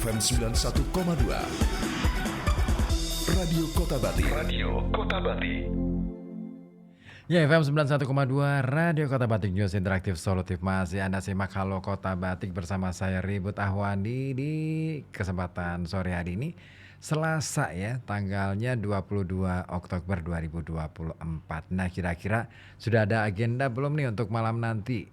FM 91,2. Radio Kota Batik. Radio Kota Batik. Ya, FM 91,2 Radio Kota Batik, News Interaktif Solutif. Masih Anda simak Halo Kota Batik bersama saya Ribut Ahwandi di kesempatan sore hari ini, Selasa ya, tanggalnya 22 Oktober 2024. Nah, kira-kira sudah ada agenda belum nih untuk malam nanti?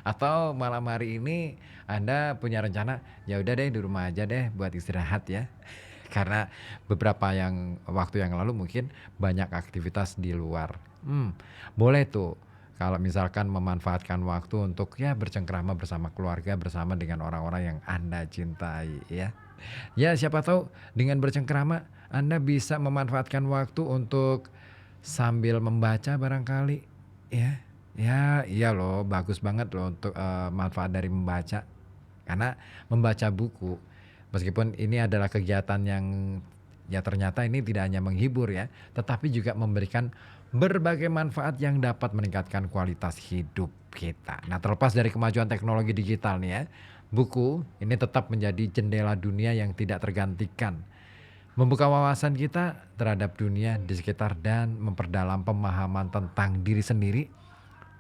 Atau malam hari ini Anda punya rencana, ya udah deh di rumah aja deh buat istirahat ya. Karena beberapa waktu yang lalu mungkin banyak aktivitas di luar. Boleh tuh kalau misalkan memanfaatkan waktu untuk ya bercengkrama bersama keluarga, bersama dengan orang-orang yang Anda cintai ya. Ya, siapa tahu dengan bercengkrama Anda bisa memanfaatkan waktu untuk sambil membaca barangkali ya. Ya, iya loh, bagus banget loh untuk manfaat dari membaca. Karena membaca buku, meskipun ini adalah kegiatan yang ya ternyata ini tidak hanya menghibur ya, tetapi juga memberikan berbagai manfaat yang dapat meningkatkan kualitas hidup kita. Nah, terlepas dari kemajuan teknologi digital nih ya, buku ini tetap menjadi jendela dunia yang tidak tergantikan. Membuka wawasan kita terhadap dunia di sekitar dan memperdalam pemahaman tentang diri sendiri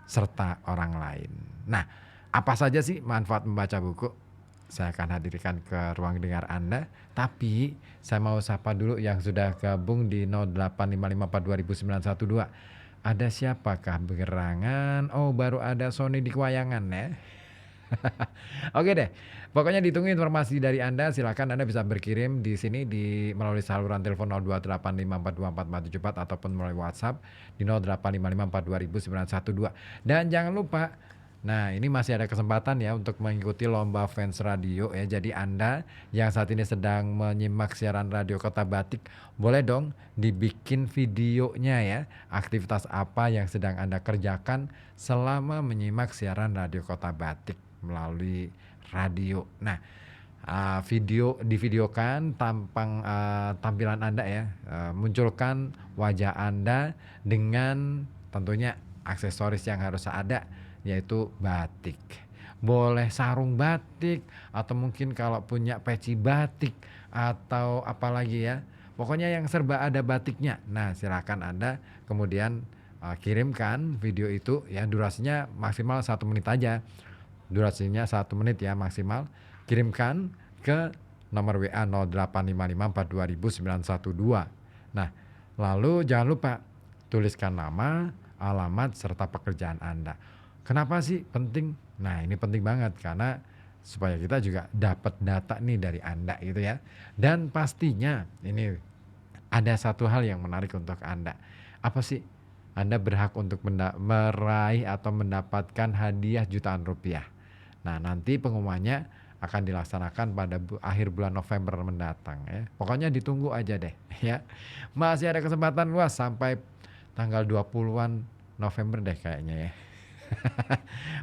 serta orang lain. Nah, apa saja sih manfaat membaca buku? Saya akan hadirkan ke ruang dengar Anda. Tapi saya mau sapa dulu yang sudah gabung di 0855420912. Ada siapakah begerangan? Oh, baru ada Sony di Kewayangan ya. Oke deh. Pokoknya ditunggu informasi dari Anda. Silakan Anda bisa berkirim di sini melalui saluran telepon 0285424474 ataupun melalui WhatsApp di 0855420912. Dan jangan lupa, nah ini masih ada kesempatan ya untuk mengikuti lomba fans radio ya. Jadi Anda yang saat ini sedang menyimak siaran Radio Kota Batik, boleh dong dibikin videonya ya. Aktivitas apa yang sedang Anda kerjakan selama menyimak siaran Radio Kota Batik melalui radio. Nah, divideokan tampilan Anda ya. Munculkan wajah Anda dengan tentunya aksesoris yang harus ada, yaitu batik. Boleh sarung batik atau mungkin kalau punya peci batik atau apalagi ya. Pokoknya yang serba ada batiknya. Nah, silakan Anda kemudian kirimkan video itu ya, durasinya maksimal 1 menit aja. Durasinya 1 menit ya maksimal. Kirimkan ke nomor WA 0855420912. Nah, lalu jangan lupa tuliskan nama, alamat serta pekerjaan Anda. Kenapa sih penting? Nah, ini penting banget karena supaya kita juga dapat data nih dari Anda gitu ya. Dan pastinya ini ada satu hal yang menarik untuk Anda. Apa sih? Anda berhak untuk meraih atau mendapatkan hadiah jutaan rupiah. Nah, nanti pengumumannya akan dilaksanakan pada akhir bulan November mendatang ya. Pokoknya ditunggu aja deh ya. Masih ada kesempatan luas sampai tanggal 20-an November deh kayaknya ya.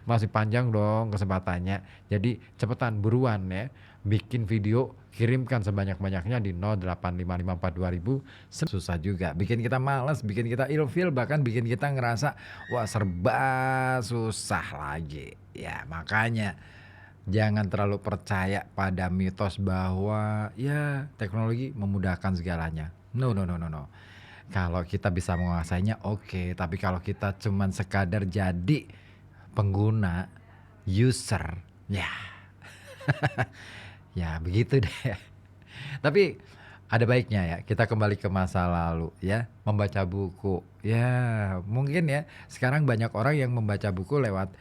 Masih panjang dong kesempatannya. Jadi cepetan buruan ya. Bikin video, kirimkan sebanyak-banyaknya di 0855420000. Susah juga, bikin kita malas, bikin kita ilfil, bahkan bikin kita ngerasa wah serba susah lagi. Ya makanya jangan terlalu percaya pada mitos bahwa ya teknologi memudahkan segalanya. No. Kalau kita bisa menguasainya oke, tapi kalau kita cuman sekadar jadi pengguna, user, ya ya begitu deh. Tapi ada baiknya ya kita kembali ke masa lalu ya, membaca buku. Ya mungkin ya sekarang banyak orang yang membaca buku lewat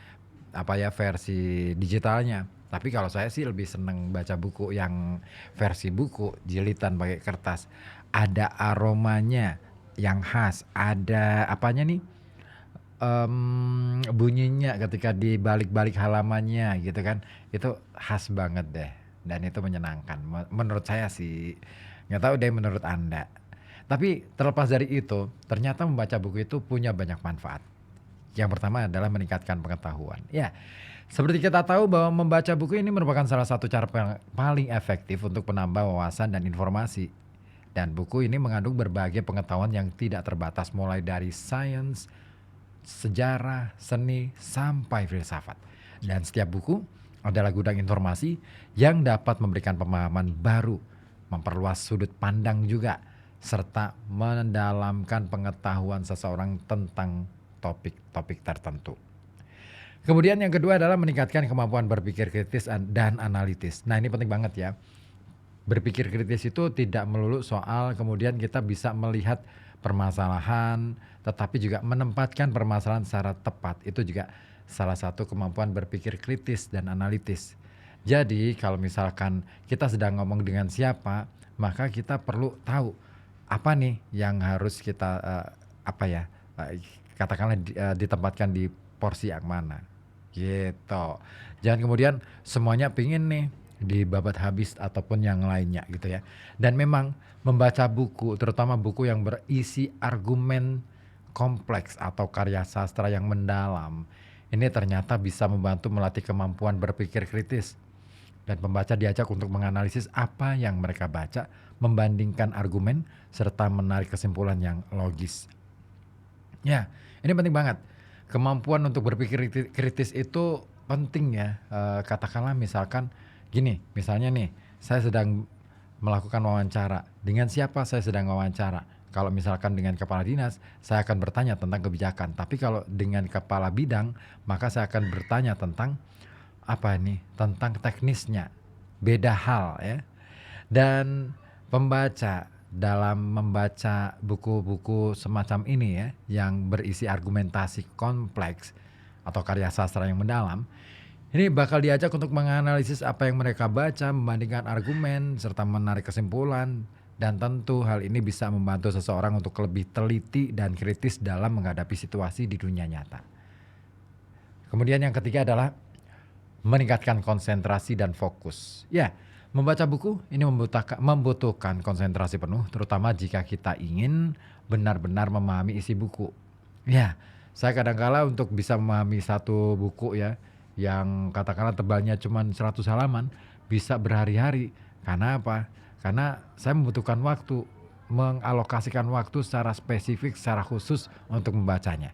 versi digitalnya. Tapi kalau saya sih lebih seneng baca buku yang versi buku jilitan pakai kertas. Ada aromanya yang khas, ada apanya nih? Bunyinya ketika di balik-balik halamannya gitu kan. Itu khas banget deh dan itu menyenangkan. Menurut saya sih. Nggak tahu deh menurut Anda. Tapi terlepas dari itu, ternyata membaca buku itu punya banyak manfaat. Yang pertama adalah meningkatkan pengetahuan. Ya, seperti kita tahu bahwa membaca buku ini merupakan salah satu cara paling efektif untuk menambah wawasan dan informasi. Dan buku ini mengandung berbagai pengetahuan yang tidak terbatas mulai dari sains, sejarah, seni, sampai filsafat. Dan setiap buku adalah gudang informasi yang dapat memberikan pemahaman baru, memperluas sudut pandang juga, serta mendalamkan pengetahuan seseorang tentang topik-topik tertentu. Kemudian yang kedua adalah meningkatkan kemampuan berpikir kritis dan analitis. Nah ini penting banget ya. Berpikir kritis itu tidak melulu soal kemudian kita bisa melihat permasalahan, tetapi juga menempatkan permasalahan secara tepat. Itu juga salah satu kemampuan berpikir kritis dan analitis. Jadi kalau misalkan kita sedang ngomong dengan siapa, maka kita perlu tahu apa nih yang harus kita katakanlah ditempatkan di porsi yang mana. Gitu. Jangan kemudian semuanya pingin nih dibabat habis ataupun yang lainnya gitu ya. Dan memang membaca buku, terutama buku yang berisi argumen kompleks atau karya sastra yang mendalam, ini ternyata bisa membantu melatih kemampuan berpikir kritis. Dan pembaca diajak untuk menganalisis apa yang mereka baca, membandingkan argumen, serta menarik kesimpulan yang logis. Ya, ini penting banget. Kemampuan untuk berpikir kritis itu penting ya. Katakanlah misalkan gini, misalnya nih, saya sedang melakukan wawancara. Dengan siapa saya sedang wawancara? Kalau misalkan dengan kepala dinas, saya akan bertanya tentang kebijakan. Tapi kalau dengan kepala bidang, maka saya akan bertanya tentang tentang teknisnya. Beda hal ya. Dan pembaca dalam membaca buku-buku semacam ini ya, yang berisi argumentasi kompleks atau karya sastra yang mendalam, ini bakal diajak untuk menganalisis apa yang mereka baca, membandingkan argumen, serta menarik kesimpulan. Dan tentu hal ini bisa membantu seseorang untuk lebih teliti dan kritis dalam menghadapi situasi di dunia nyata. Kemudian yang ketiga adalah meningkatkan konsentrasi dan fokus. Ya, membaca buku ini membutuhkan konsentrasi penuh, terutama jika kita ingin benar-benar memahami isi buku. Ya, saya kadang-kala untuk bisa memahami satu buku ya, yang katakanlah tebalnya cuma 100 halaman, bisa berhari-hari. Karena apa? Karena saya membutuhkan waktu, mengalokasikan waktu secara spesifik, secara khusus untuk membacanya.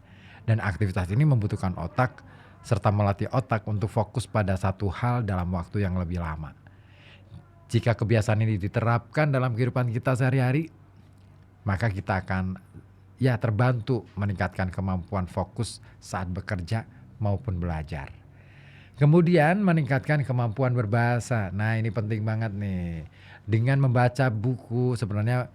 Dan aktivitas ini membutuhkan otak, serta melatih otak untuk fokus pada satu hal dalam waktu yang lebih lama. Jika kebiasaan ini diterapkan dalam kehidupan kita sehari-hari, maka kita akan terbantu meningkatkan kemampuan fokus saat bekerja maupun belajar. Kemudian meningkatkan kemampuan berbahasa. Nah ini penting banget nih. Dengan membaca buku sebenarnya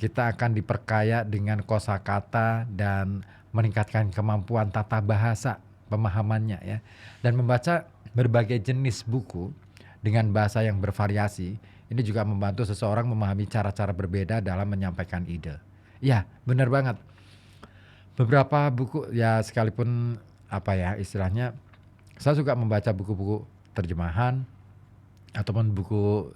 kita akan diperkaya dengan kosakata dan meningkatkan kemampuan tata bahasa, pemahamannya ya. Dan membaca berbagai jenis buku dengan bahasa yang bervariasi, ini juga membantu seseorang memahami cara-cara berbeda dalam menyampaikan ide. Ya, benar banget. Beberapa buku ya sekalipun istilahnya, saya suka membaca buku-buku terjemahan ataupun buku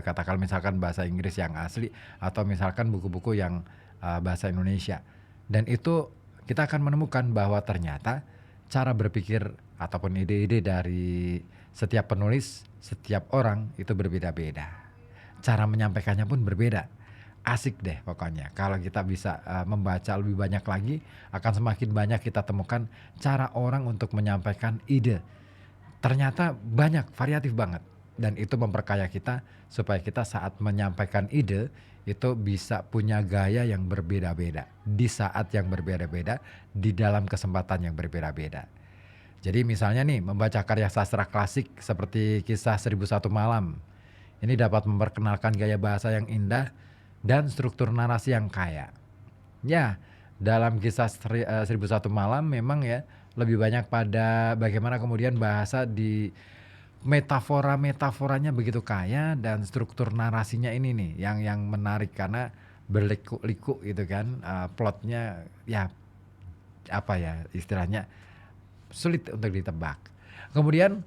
katakan misalkan bahasa Inggris yang asli atau misalkan buku-buku yang bahasa Indonesia. Dan itu kita akan menemukan bahwa ternyata cara berpikir ataupun ide-ide dari setiap penulis, setiap orang itu berbeda-beda. Cara menyampaikannya pun berbeda. Asik deh pokoknya. Kalau kita bisa membaca lebih banyak lagi, akan semakin banyak kita temukan cara orang untuk menyampaikan ide. Ternyata banyak, variatif banget. Dan itu memperkaya kita supaya kita saat menyampaikan ide itu bisa punya gaya yang berbeda-beda. Di saat yang berbeda-beda, di dalam kesempatan yang berbeda-beda. Jadi misalnya nih, membaca karya sastra klasik seperti Kisah 1001 Malam. Ini dapat memperkenalkan gaya bahasa yang indah dan struktur narasi yang kaya. Ya, dalam Kisah 1001 Malam memang ya lebih banyak pada bagaimana kemudian bahasa di metafora-metaforanya begitu kaya dan struktur narasinya ini nih yang menarik karena berliku-liku gitu kan. Plotnya istilahnya sulit untuk ditebak. Kemudian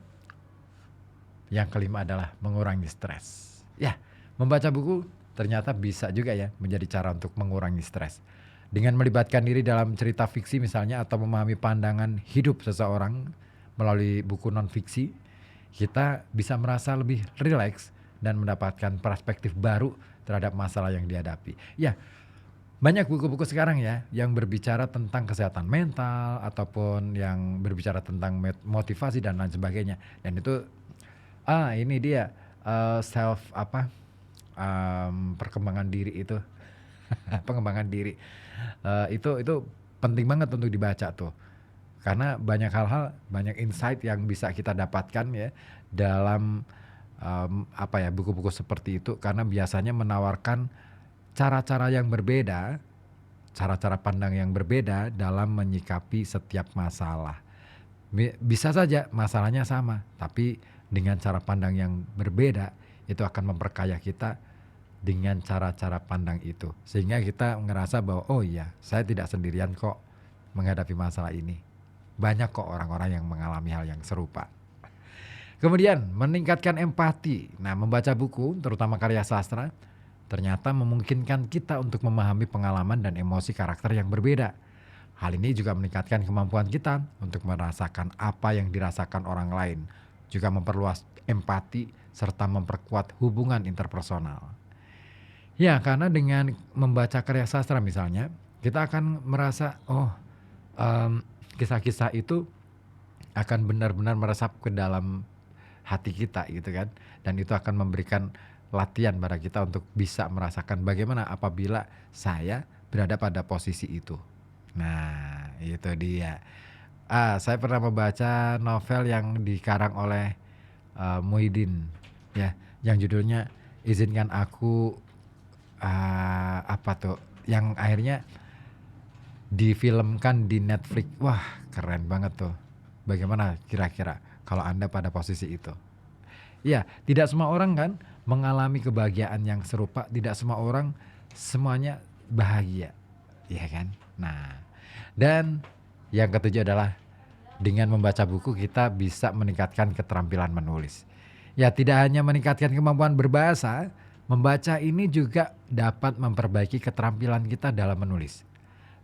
yang kelima adalah mengurangi stres. Ya, membaca buku ternyata bisa juga ya menjadi cara untuk mengurangi stres. Dengan melibatkan diri dalam cerita fiksi misalnya atau memahami pandangan hidup seseorang melalui buku non-fiksi, kita bisa merasa lebih rileks dan mendapatkan perspektif baru terhadap masalah yang dihadapi. Ya, banyak buku-buku sekarang ya yang berbicara tentang kesehatan mental ataupun yang berbicara tentang motivasi dan lain sebagainya. Dan itu Ini dia, self apa, perkembangan diri itu, pengembangan diri, itu penting banget untuk dibaca tuh. Karena banyak hal-hal, banyak insight yang bisa kita dapatkan ya dalam, apa ya, buku-buku seperti itu karena biasanya menawarkan cara-cara yang berbeda, cara-cara pandang yang berbeda dalam menyikapi setiap masalah. Bisa saja masalahnya sama, tapi dengan cara pandang yang berbeda, itu akan memperkaya kita dengan cara-cara pandang itu. Sehingga kita ngerasa bahwa, oh iya, saya tidak sendirian kok menghadapi masalah ini. Banyak kok orang-orang yang mengalami hal yang serupa. Kemudian meningkatkan empati. Nah, membaca buku, terutama karya sastra, ternyata memungkinkan kita untuk memahami pengalaman dan emosi karakter yang berbeda. Hal ini juga meningkatkan kemampuan kita untuk merasakan apa yang dirasakan orang lain, juga memperluas empati serta memperkuat hubungan interpersonal. Ya, karena dengan membaca karya sastra misalnya, kita akan merasa, oh, kisah-kisah itu akan benar-benar meresap ke dalam hati kita gitu kan. Dan itu akan memberikan latihan pada kita untuk bisa merasakan bagaimana apabila saya berada pada posisi itu. Nah, itu dia. Saya pernah membaca novel yang dikarang oleh Muhyiddin ya, yang judulnya Izinkan Aku, apa tuh, yang akhirnya difilmkan di Netflix. Wah, keren banget tuh. Bagaimana kira-kira kalau Anda pada posisi itu? Ya, tidak semua orang kan mengalami kebahagiaan yang serupa, tidak semua orang semuanya bahagia, ya kan? Nah, dan yang ketujuh adalah dengan membaca buku kita bisa meningkatkan keterampilan menulis. Ya, tidak hanya meningkatkan kemampuan berbahasa, membaca ini juga dapat memperbaiki keterampilan kita dalam menulis.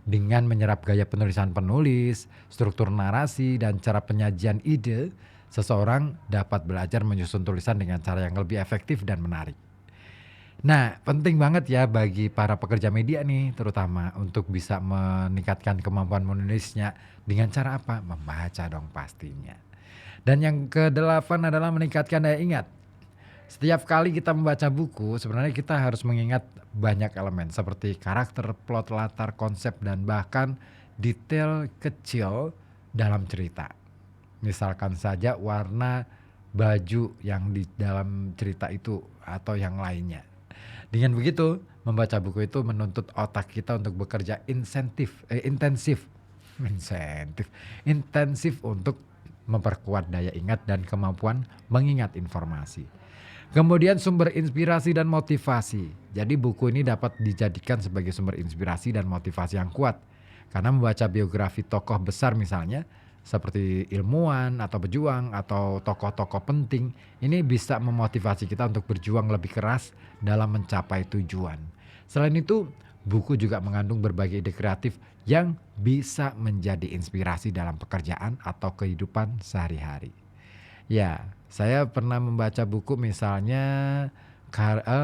Dengan menyerap gaya penulisan penulis, struktur narasi, dan cara penyajian ide, seseorang dapat belajar menyusun tulisan dengan cara yang lebih efektif dan menarik. Nah, penting banget ya bagi para pekerja media nih, terutama untuk bisa meningkatkan kemampuan menulisnya dengan cara apa? Membaca dong pastinya. Dan yang kedelapan adalah meningkatkan daya ingat. Setiap kali kita membaca buku, sebenarnya kita harus mengingat banyak elemen seperti karakter, plot, latar, konsep, dan bahkan detail kecil dalam cerita. Misalkan saja warna baju yang di dalam cerita itu atau yang lainnya. Dengan begitu, membaca buku itu menuntut otak kita untuk bekerja intensif untuk memperkuat daya ingat dan kemampuan mengingat informasi. Kemudian sumber inspirasi dan motivasi. Jadi buku ini dapat dijadikan sebagai sumber inspirasi dan motivasi yang kuat. Karena membaca biografi tokoh besar misalnya, seperti ilmuwan atau pejuang atau tokoh-tokoh penting, ini bisa memotivasi kita untuk berjuang lebih keras dalam mencapai tujuan. Selain itu, buku juga mengandung berbagai ide kreatif yang bisa menjadi inspirasi dalam pekerjaan atau kehidupan sehari-hari. Ya, saya pernah membaca buku misalnya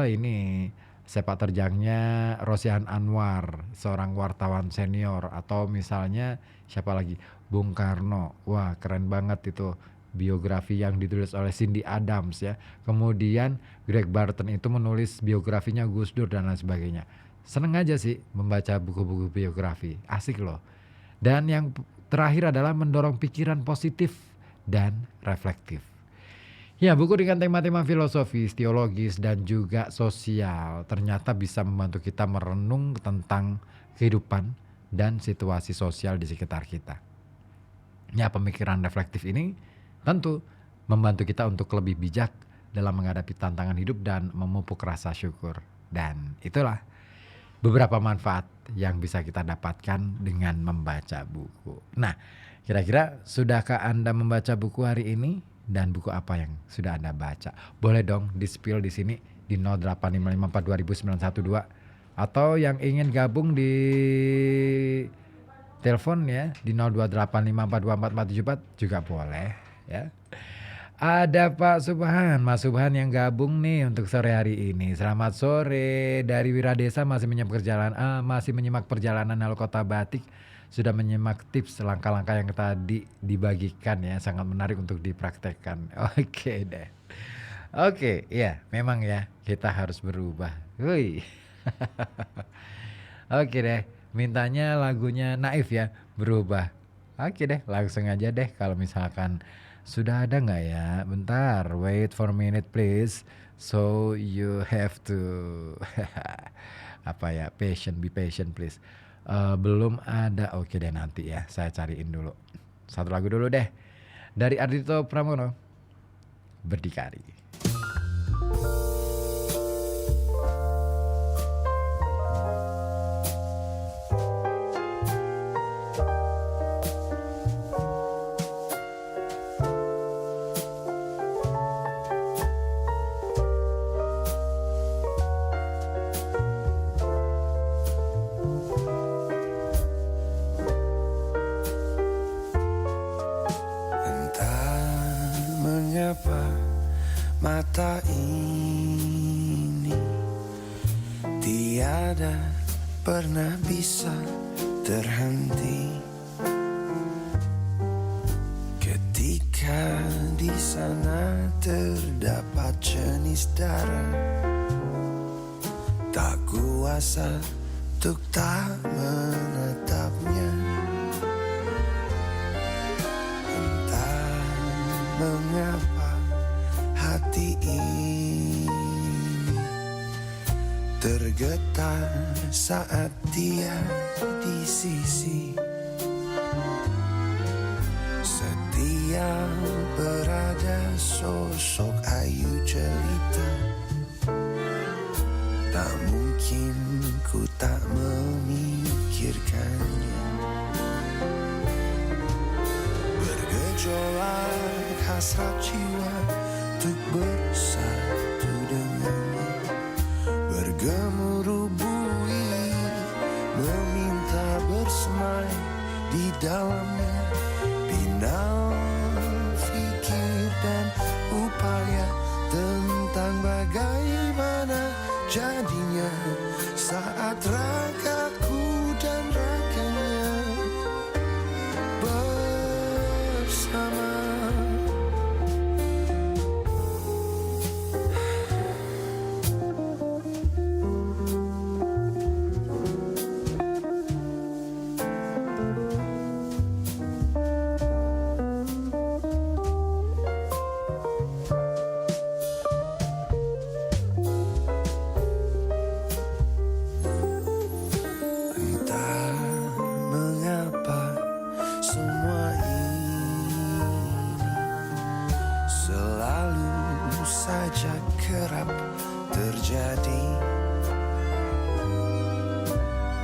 ini sepak terjangnya Rosihan Anwar, seorang wartawan senior, atau misalnya siapa lagi? Bung Karno. Wah, keren banget itu biografi yang ditulis oleh Cindy Adams ya. Kemudian Greg Barton itu menulis biografinya Gus Dur dan lain sebagainya. Seneng aja sih membaca buku-buku biografi, asik loh. Dan yang terakhir adalah mendorong pikiran positif dan reflektif. Ya, buku dengan tema-tema filosofis, teologis, dan juga sosial ternyata bisa membantu kita merenung tentang kehidupan dan situasi sosial di sekitar kita. Ya, pemikiran reflektif ini tentu membantu kita untuk lebih bijak dalam menghadapi tantangan hidup dan memupuk rasa syukur. Dan itulah beberapa manfaat yang bisa kita dapatkan dengan membaca buku. Nah, kira-kira sudahkah Anda membaca buku hari ini? Dan buku apa yang sudah Anda baca? Boleh dong di-spill di sini di 0855420912, atau yang ingin gabung di telepon ya di 0285424474 juga boleh ya. Ada Pak Subhan, Mas Subhan yang gabung nih untuk sore hari ini. Selamat sore dari Wiradesa, masih menyimak perjalanan Halo Kota Batik. Sudah menyimak tips langkah-langkah yang tadi dibagikan ya, sangat menarik untuk dipraktekkan. Oke deh. Oke, ya memang ya kita harus berubah. Wih. Oke deh, mintanya lagunya Naif ya, Berubah. Oke deh, langsung aja deh kalau misalkan sudah ada nggak ya? Bentar, wait for a minute please. So you have to apa ya, be patient please. Belum ada, oke deh nanti ya, saya cariin dulu. Satu lagu dulu deh, dari Ardhito Pramono, Berdikari. Entah mengapa mata ini tiada pernah bisa terhenti ketika di sana terdapat jenis darah. Tak kuasa untuk tak menatapnya. Entah mengapa hati ini tergetar saat dia di sisi. Setiap berada sosok ayu jelita, tak mungkin ku tak memikirkannya. Bergejolak hasrat jiwa untuk bersatu dengannya, bergemuruh bui meminta bersemai di dalamnya. Binal fikir dan upaya tentang bagaimana jadinya saat ragaku dan raganya bersama. Saja kerap terjadi.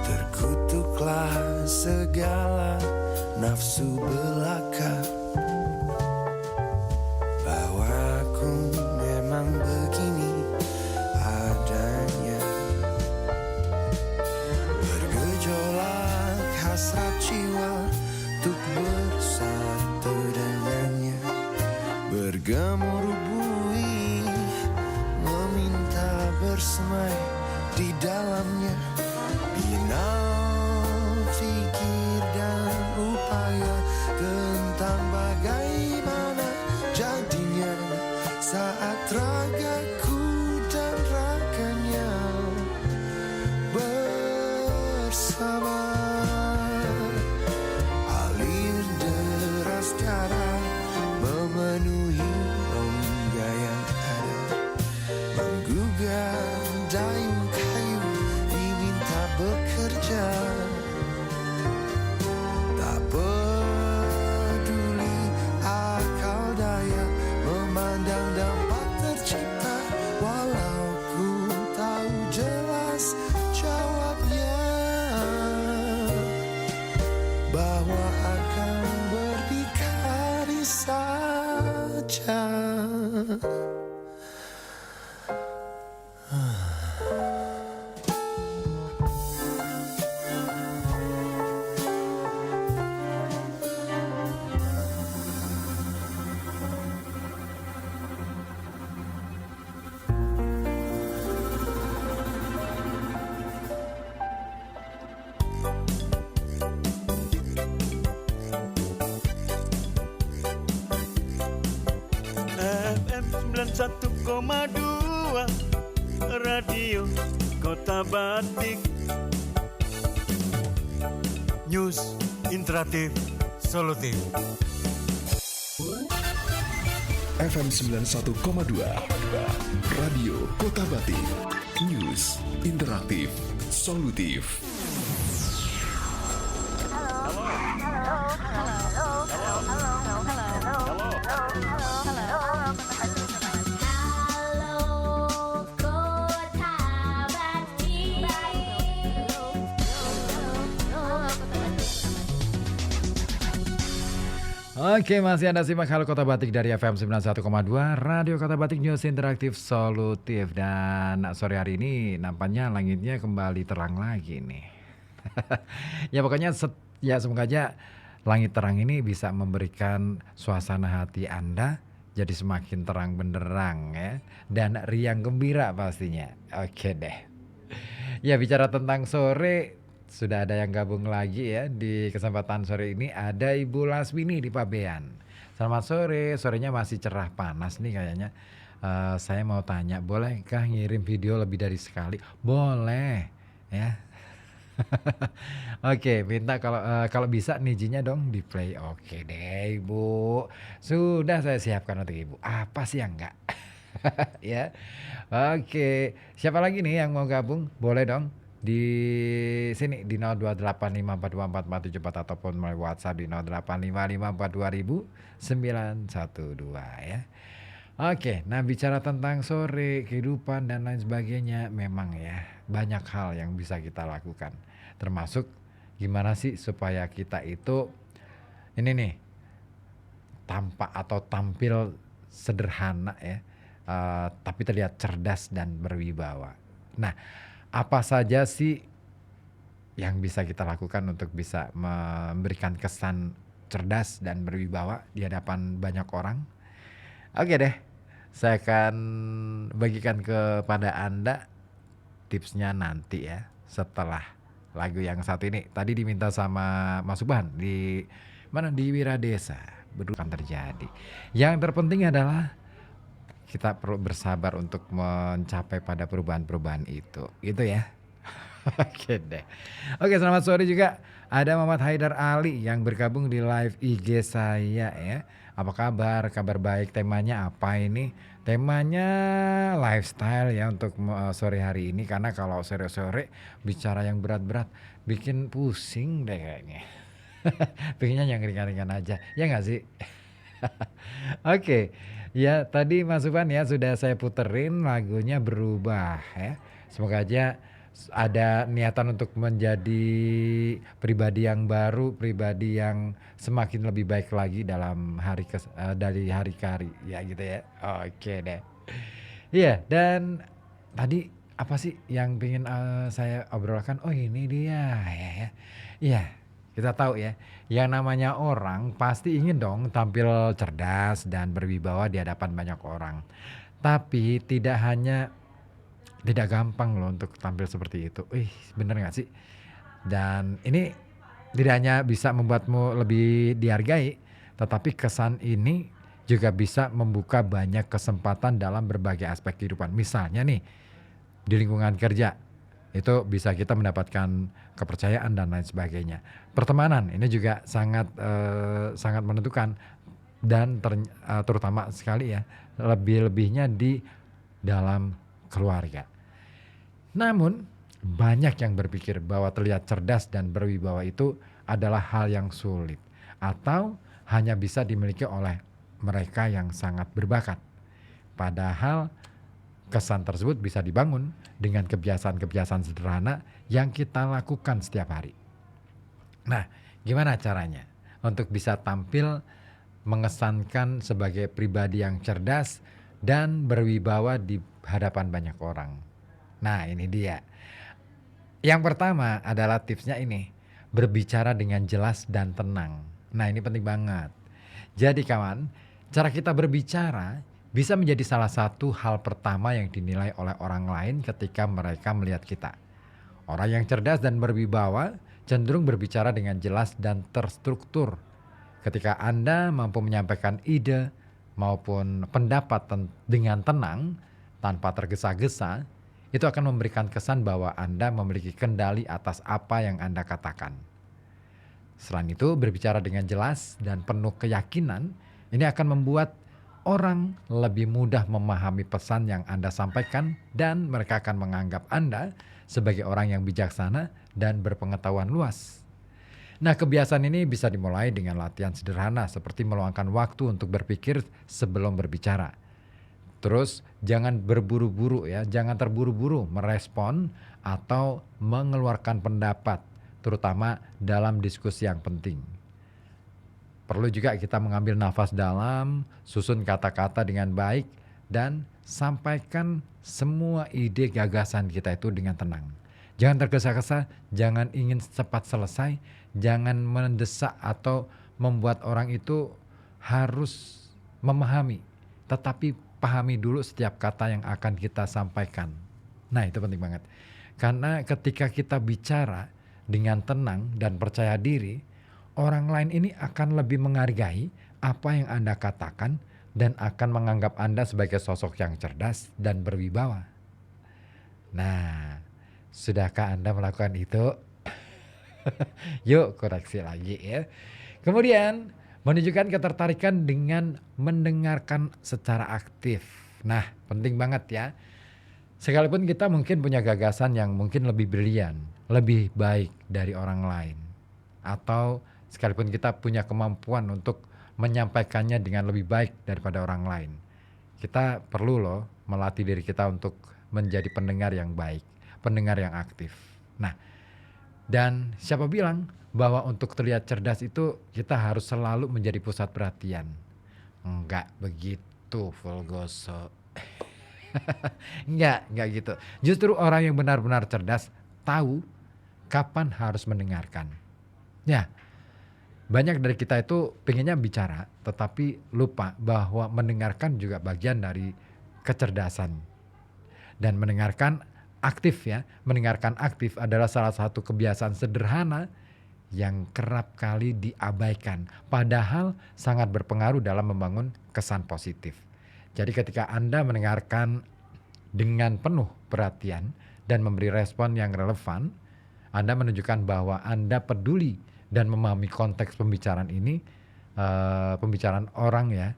Terkutuklah segala nafsu belaka, bahwa aku memang begini adanya. Bergejolak hasrat jiwa untuk bersatu dengannya, bergemuruh bersemai di dalamnya. Binal fikir dan upaya tentang bagaimana jadinya saat ragaku dan raganya bersama. Alir deras darah memenuhi rongga yang ada, menggugah dayung kayu diminta bekerja. Tak peduli akal daya memandang dampak tercipta, walau ku tahu jelas jawabnya, bahwa akan berdikari saja. 91,2 Radio Kota Batik. News interaktif solutif. FM 91,2 Radio Kota Batik. News interaktif solutif. Oke, masih Anda simak Halo Kota Batik dari FM 91,2 Radio Kota Batik News Interaktif Solutif. Dan sore hari ini nampaknya langitnya kembali terang lagi nih. Ya pokoknya ya semoga aja langit terang ini bisa memberikan suasana hati Anda jadi semakin terang benderang ya. Dan riang gembira pastinya. Oke deh. Ya bicara tentang sore, sudah ada yang gabung lagi ya di kesempatan sore ini. Ada Ibu Lasmini di Pabean. Selamat sore, sorenya masih cerah panas nih kayaknya. Saya mau tanya, bolehkah ngirim video lebih dari sekali? Boleh ya. Oke, minta kalau bisa nijinya dong di play. Oke deh Ibu, sudah saya siapkan untuk Ibu. Apa sih yang enggak? Ya. Oke, siapa lagi nih yang mau gabung? Boleh dong di sini di 0285424474 ataupun melalui WhatsApp di 085542200912 ya. Oke, nah bicara tentang sore, kehidupan dan lain sebagainya, memang ya banyak hal yang bisa kita lakukan. Termasuk gimana sih supaya kita itu ini nih tampak atau tampil sederhana ya, tapi terlihat cerdas dan berwibawa. Nah, apa saja sih yang bisa kita lakukan untuk bisa memberikan kesan cerdas dan berwibawa di hadapan banyak orang? Oke deh, saya akan bagikan kepada Anda tipsnya nanti ya, setelah lagu yang satu ini. Tadi diminta sama Mas Subhan di mana, di Wiradesa, akan terjadi. Yang terpenting adalah kita perlu bersabar untuk mencapai pada perubahan-perubahan itu. Gitu ya. Oke deh. Oke, selamat sore juga. Ada Muhammad Haidar Ali yang bergabung di live IG saya ya. Apa kabar? Kabar baik. Temanya apa ini? Temanya lifestyle ya untuk sore hari ini. Karena kalau sore-sore bicara yang berat-berat bikin pusing deh kayaknya. Pengennya yang ringan-ringan aja. Ya nggak sih? Oke. Ya tadi Mas Subhan ya sudah saya puterin lagunya Berubah ya. Semoga aja ada niatan untuk menjadi pribadi yang baru, pribadi yang semakin lebih baik lagi dalam dari hari ke hari ya gitu ya. Oke deh. Iya, dan tadi apa sih yang pengen saya obrolkan? Oh ini dia ya. Iya, kita tahu ya, yang namanya orang pasti ingin dong tampil cerdas dan berwibawa di hadapan banyak orang. Tapi tidak gampang loh untuk tampil seperti itu. Bener gak sih? Dan ini tidak hanya bisa membuatmu lebih dihargai, tetapi kesan ini juga bisa membuka banyak kesempatan dalam berbagai aspek kehidupan. Misalnya nih, di lingkungan kerja, itu bisa kita mendapatkan kepercayaan dan lain sebagainya. Pertemanan ini juga sangat menentukan dan terutama sekali ya, lebih-lebihnya di dalam keluarga. Namun banyak yang berpikir bahwa terlihat cerdas dan berwibawa itu adalah hal yang sulit atau hanya bisa dimiliki oleh mereka yang sangat berbakat. Padahal kesan tersebut bisa dibangun dengan kebiasaan-kebiasaan sederhana yang kita lakukan setiap hari. Nah, gimana caranya untuk bisa tampil mengesankan sebagai pribadi yang cerdas dan berwibawa di hadapan banyak orang? Nah, ini dia. Yang pertama adalah tipsnya ini, berbicara dengan jelas dan tenang. Nah, ini penting banget. Jadi kawan, cara kita berbicara bisa menjadi salah satu hal pertama yang dinilai oleh orang lain ketika mereka melihat kita. Orang yang cerdas dan berwibawa cenderung berbicara dengan jelas dan terstruktur. Ketika Anda mampu menyampaikan ide, maupun pendapat dengan tenang tanpa tergesa-gesa, itu akan memberikan kesan bahwa Anda memiliki kendali atas apa yang Anda katakan. Selain itu, berbicara dengan jelas dan penuh keyakinan, ini akan membuat orang lebih mudah memahami pesan yang Anda sampaikan dan mereka akan menganggap Anda sebagai orang yang bijaksana dan berpengetahuan luas. Nah, kebiasaan ini bisa dimulai dengan latihan sederhana seperti meluangkan waktu untuk berpikir sebelum berbicara. Terus jangan berburu-buru ya, jangan terburu-buru merespon atau mengeluarkan pendapat, terutama dalam diskusi yang penting. Perlu juga kita mengambil nafas dalam, susun kata-kata dengan baik, dan sampaikan semua ide gagasan kita itu dengan tenang. Jangan tergesa-gesa, jangan ingin cepat selesai, jangan mendesak atau membuat orang itu harus memahami, tetapi pahami dulu setiap kata yang akan kita sampaikan. Nah, itu penting banget. Karena ketika kita bicara dengan tenang dan percaya diri, orang lain ini akan lebih menghargai apa yang Anda katakan dan akan menganggap Anda sebagai sosok yang cerdas dan berwibawa. Nah, sudahkah Anda melakukan itu? Yuk koreksi lagi ya. Kemudian menunjukkan ketertarikan dengan mendengarkan secara aktif. Nah, penting banget ya. Sekalipun kita mungkin punya gagasan yang mungkin lebih brilian, lebih baik dari orang lain. Atau sekalipun kita punya kemampuan untuk menyampaikannya dengan lebih baik daripada orang lain. Kita perlu loh melatih diri kita untuk menjadi pendengar yang baik, pendengar yang aktif. Nah, dan siapa bilang bahwa untuk terlihat cerdas itu kita harus selalu menjadi pusat perhatian? Enggak begitu, Fulgoso. Enggak gitu. Justru orang yang benar-benar cerdas tahu kapan harus mendengarkan. Ya, banyak dari kita itu pengennya bicara, tetapi lupa bahwa mendengarkan juga bagian dari kecerdasan. Dan mendengarkan aktif ya, mendengarkan aktif adalah salah satu kebiasaan sederhana yang kerap kali diabaikan, padahal sangat berpengaruh dalam membangun kesan positif. Jadi ketika Anda mendengarkan dengan penuh perhatian dan memberi respon yang relevan, Anda menunjukkan bahwa Anda peduli dan memahami konteks pembicaraan ini, pembicaraan orang ya,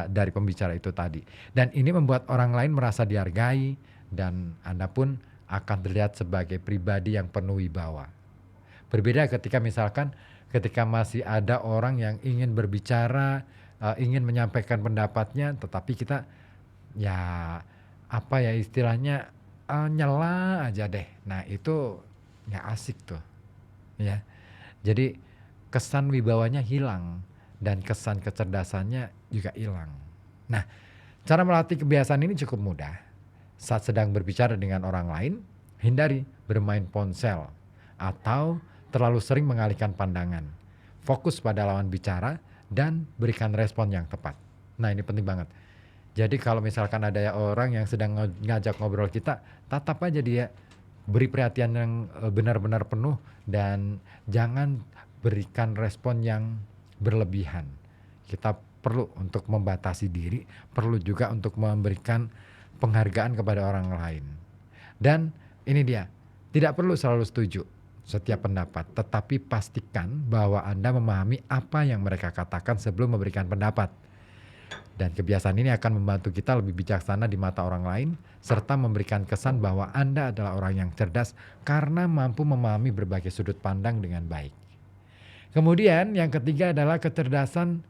dari pembicara itu tadi. Dan ini membuat orang lain merasa dihargai dan Anda pun akan terlihat sebagai pribadi yang penuh wibawa. Berbeda ketika misalkan ketika masih ada orang yang ingin berbicara, ingin menyampaikan pendapatnya, tetapi kita ya apa ya istilahnya nyela aja deh. Nah itu nggak asik tuh, ya. Jadi kesan wibawanya hilang dan kesan kecerdasannya juga hilang. Nah, cara melatih kebiasaan ini cukup mudah. Saat sedang berbicara dengan orang lain, hindari bermain ponsel atau terlalu sering mengalihkan pandangan. Fokus pada lawan bicara dan berikan respon yang tepat. Nah, ini penting banget. Jadi kalau misalkan ada orang yang sedang ngajak ngobrol kita, tatap aja dia, beri perhatian yang benar-benar penuh dan jangan berikan respon yang berlebihan. Kita perlu untuk membatasi diri, perlu juga untuk memberikan penghargaan kepada orang lain. Dan ini dia, tidak perlu selalu setuju setiap pendapat, tetapi pastikan bahwa Anda memahami apa yang mereka katakan sebelum memberikan pendapat. Dan kebiasaan ini akan membantu kita lebih bijaksana di mata orang lain, serta memberikan kesan bahwa Anda adalah orang yang cerdas karena mampu memahami berbagai sudut pandang dengan baik. Kemudian yang ketiga adalah kecerdasan,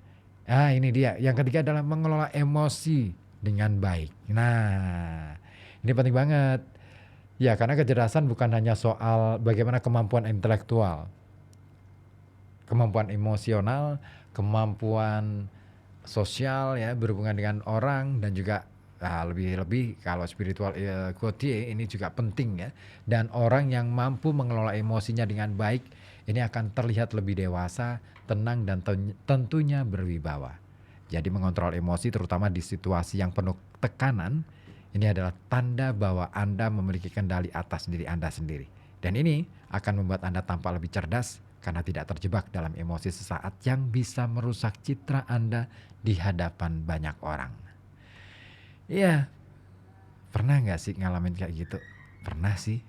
ini dia, yang ketiga adalah mengelola emosi dengan baik. Nah, ini penting banget. Ya, karena kecerdasan bukan hanya soal bagaimana kemampuan intelektual, kemampuan emosional, kemampuan sosial ya, berhubungan dengan orang, dan juga lebih-lebih kalau spiritual quotient ini juga penting ya. Dan orang yang mampu mengelola emosinya dengan baik ini akan terlihat lebih dewasa, tenang, dan tentunya berwibawa. Jadi mengontrol emosi terutama di situasi yang penuh tekanan, ini adalah tanda bahwa Anda memiliki kendali atas diri Anda sendiri. Dan ini akan membuat Anda tampak lebih cerdas, karena tidak terjebak dalam emosi sesaat yang bisa merusak citra Anda di hadapan banyak orang. Iya, pernah nggak sih ngalamin kayak gitu? Pernah sih.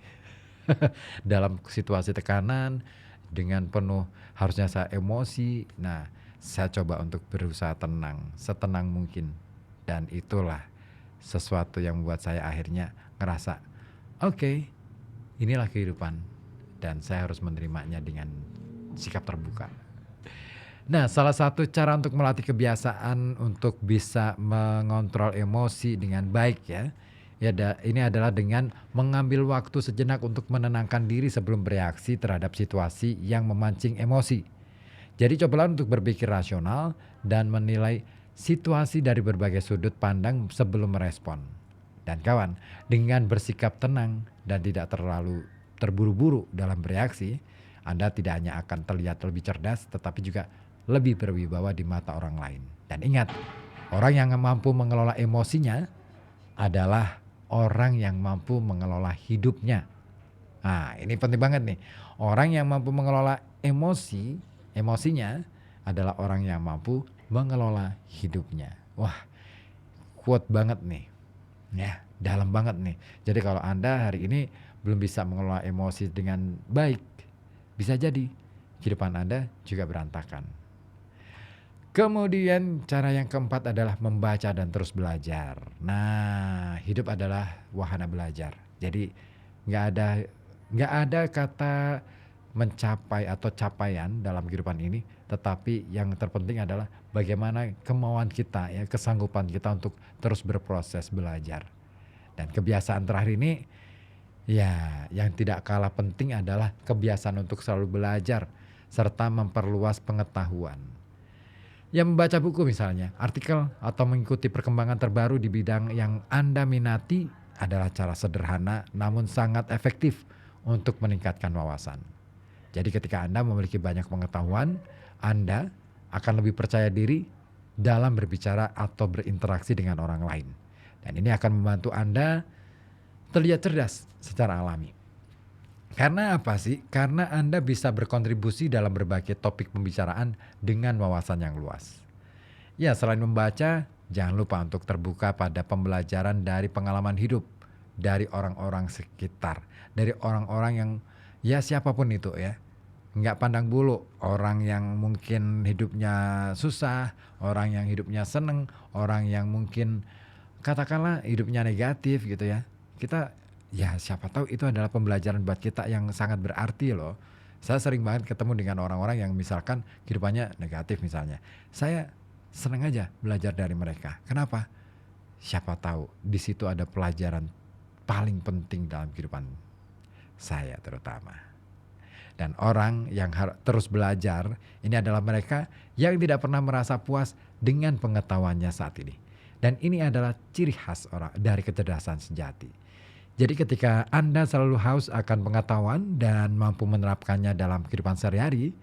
Dalam situasi tekanan, dengan penuh harusnya saya emosi. Nah, saya coba untuk berusaha tenang, setenang mungkin. Dan itulah sesuatu yang membuat saya akhirnya ngerasa, oke, inilah kehidupan. Dan saya harus menerimanya dengan sikap terbuka. Nah, salah satu cara untuk melatih kebiasaan untuk bisa mengontrol emosi dengan baik ini adalah dengan mengambil waktu sejenak untuk menenangkan diri sebelum bereaksi terhadap situasi yang memancing emosi. Jadi cobalah untuk berpikir rasional dan menilai situasi dari berbagai sudut pandang sebelum merespon. Dan kawan, dengan bersikap tenang dan tidak terlalu terburu-buru dalam bereaksi, Anda tidak hanya akan terlihat lebih cerdas, tetapi juga lebih berwibawa di mata orang lain. Dan ingat, orang yang mampu mengelola emosinya adalah orang yang mampu mengelola hidupnya. Nah, ini penting banget nih. Orang yang mampu mengelola emosinya adalah orang yang mampu mengelola hidupnya. Wah, quote banget nih. Ya, dalam banget nih. Jadi kalau Anda hari ini belum bisa mengelola emosi dengan baik, bisa jadi kehidupan Anda juga berantakan. Kemudian cara yang keempat adalah membaca dan terus belajar. Nah, hidup adalah wahana belajar. Jadi nggak ada kata mencapai atau capaian dalam kehidupan ini, tetapi yang terpenting adalah bagaimana kemauan kita, kesanggupan kita untuk terus berproses belajar. Dan kebiasaan terakhir ini, yang tidak kalah penting adalah kebiasaan untuk selalu belajar serta memperluas pengetahuan. Ya, membaca buku misalnya, artikel atau mengikuti perkembangan terbaru di bidang yang Anda minati adalah cara sederhana namun sangat efektif untuk meningkatkan wawasan. Jadi ketika Anda memiliki banyak pengetahuan, Anda akan lebih percaya diri dalam berbicara atau berinteraksi dengan orang lain. Dan ini akan membantu Anda terlihat cerdas secara alami. Karena apa sih? Karena Anda bisa berkontribusi dalam berbagai topik pembicaraan dengan wawasan yang luas. Ya, selain membaca, jangan lupa untuk terbuka pada pembelajaran dari pengalaman hidup, dari orang-orang sekitar, dari orang-orang yang siapapun itu ya. Nggak pandang bulu, orang yang mungkin hidupnya susah, orang yang hidupnya seneng, orang yang mungkin katakanlah hidupnya negatif gitu ya. Kita siapa tahu itu adalah pembelajaran buat kita yang sangat berarti loh. Saya sering banget ketemu dengan orang-orang yang misalkan kehidupannya negatif misalnya. Saya senang aja belajar dari mereka. Kenapa? Siapa tahu di situ ada pelajaran paling penting dalam kehidupan saya terutama. Dan orang yang terus belajar ini adalah mereka yang tidak pernah merasa puas dengan pengetahuannya saat ini. Dan ini adalah ciri khas orang dari kecerdasan sejati. Jadi ketika Anda selalu haus akan pengetahuan dan mampu menerapkannya dalam kehidupan sehari-hari,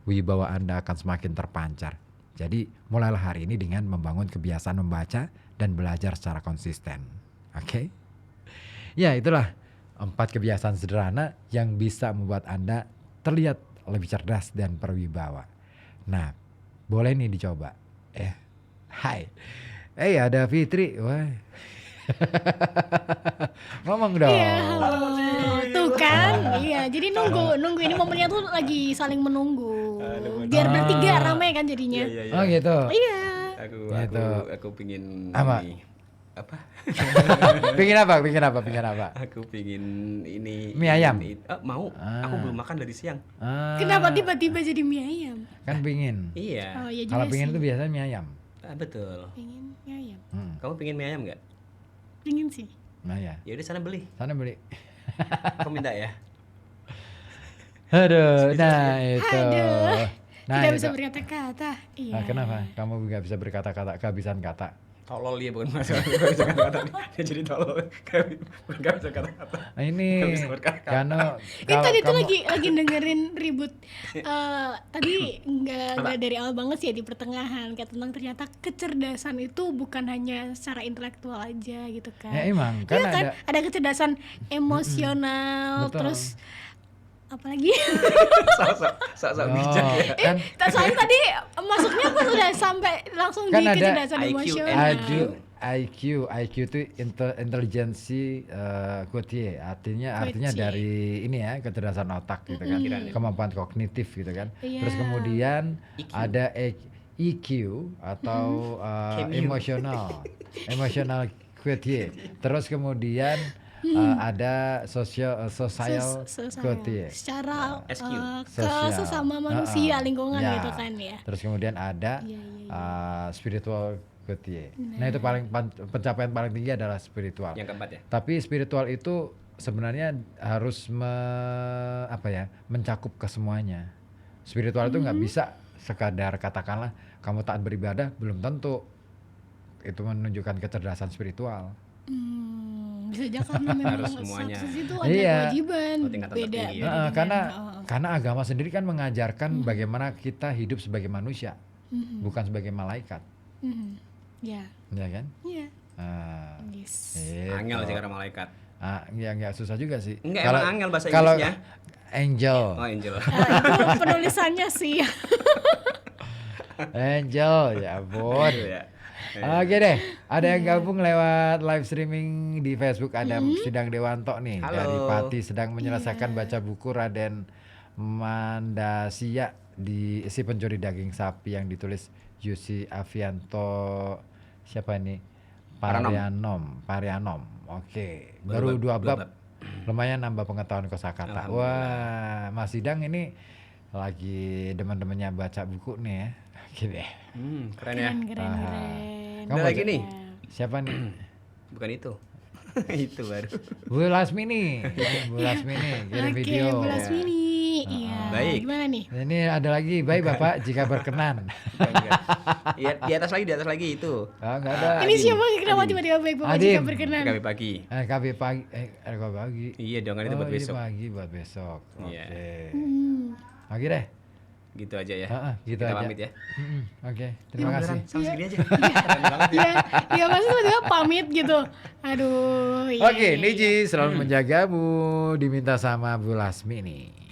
wibawa Anda akan semakin terpancar. Jadi mulailah hari ini dengan membangun kebiasaan membaca dan belajar secara konsisten. Oke? Ya, itulah 4 kebiasaan sederhana yang bisa membuat Anda terlihat lebih cerdas dan berwibawa. Nah, boleh nih dicoba. Hai. Ada Fitri. Wah. Ngomong dong. Iya, halo. Tuh kan, jadi nunggu ini momennya tuh lagi saling menunggu. Biar bertiga rame kan jadinya. Oh gitu. Iya. Aku pingin apa? Ini, apa? Pingin apa? Aku pingin ini mie ayam. Mau. Aku belum makan dari siang. Kenapa tiba-tiba jadi mie ayam? Kan pingin. Iya. Oh iya juga Kalau sih. pingin itu biasanya mie ayam. Betul. Pingin mie ayam. Kamu pingin mie ayam nggak? Pingin sih. Nah ya. Ya udah sana beli. Kamu minta ya. Aduh, nah itu. Nah, tidak itu. bisa berkata-kata. Iya. Nah, kenapa? Kamu nggak bisa berkata-kata, kehabisan kata. Tolol dia bukan masalah gak bisa kata-kata. Dia jadi tolol. Gak bisa kata-kata. Nah, ini Nggak bisa berkata-kata. karena Ini tadi tuh lagi dengerin ribut tadi nggak dari awal banget sih ya, di pertengahan kayak tentang ternyata kecerdasan itu bukan hanya secara intelektual aja gitu kan. Ya emang kan Iya kan ada kecerdasan emosional, betul. terus apalagi? Sok bijak ya. Kan Soalnya tadi masuknya aku sudah sampai langsung Kan di ada kecerdasan IQ, emosional. IQ itu intelijensi quotient, artinya Quotient. dari ini ya, kecerdasan otak gitu kan, kemampuan kognitif gitu kan. Iya. Terus kemudian IQ. ada EQ atau emotional quotient. Terus kemudian ada social Social. quotient. Secara SQ. ke Sosial. sesama manusia, lingkungan Ya. gitu kan ya. Terus kemudian ada Iya, iya, spiritual quotient. Nah itu pencapaian paling tinggi adalah spiritual. Yang keempat ya. Tapi spiritual itu sebenarnya harus mencakup ke semuanya. Spiritual itu nggak bisa sekadar katakanlah kamu taat beribadah, belum tentu itu menunjukkan kecerdasan spiritual. Bisa aja karena memang Harus semuanya. sukses itu ada Iya. kewajiban Oh, tingkatan beda. tertinggi ya. beda dengan- Karena agama sendiri kan mengajarkan bagaimana kita hidup sebagai manusia, bukan sebagai malaikat, Ya, ya kan? iya. Gitu. Angel sih karena malaikat. Ya nggak susah juga sih. Enggak, emang angel bahasa kalau Inggrisnya. angel, Oh, angel. Itu penulisannya sih. angel, ya ampun. Ya. Oke deh, ada yang gabung lewat live streaming di Facebook, ada Sidang Dewanto nih Halo. dari Pati sedang menyelesaikan baca buku Raden Mandasia di Si Pencuri Daging Sapi yang ditulis Yusi Avianto, siapa ini? Parianom. Oke, baru dua bab. Lumayan nambah pengetahuan kosakata. Wah, Mas Sidang ini lagi demen-demennya baca buku nih ya. Oke deh. Keren ya. Keren. Kamu Ada lagi baca- nih. Siapa nih? Bukan itu. Itu baru. Bu Lasmini kirim Oke, video. Bu Lasmini. Iya. Baik. Gimana nih? Ini ada lagi, baik Bapak jika berkenan. Iya, di atas lagi itu. Enggak ada. Ini siapa? Kenapa tiba-tiba baik Bapak jika Adim. berkenan? Kami pagi. KB pagi, pagi. Iya dong, kan itu buat ini besok. pagi buat besok. Oke. Iya. Oke deh. Gitu aja ya. Gitu Kita aja. pamit ya. Oke, terima kasih. Sama segini aja. Iya, masih tiba-tiba pamit gitu. Aduh. iya, Oke, iya, Niji selalu menjagamu, diminta sama Bu Lasmini.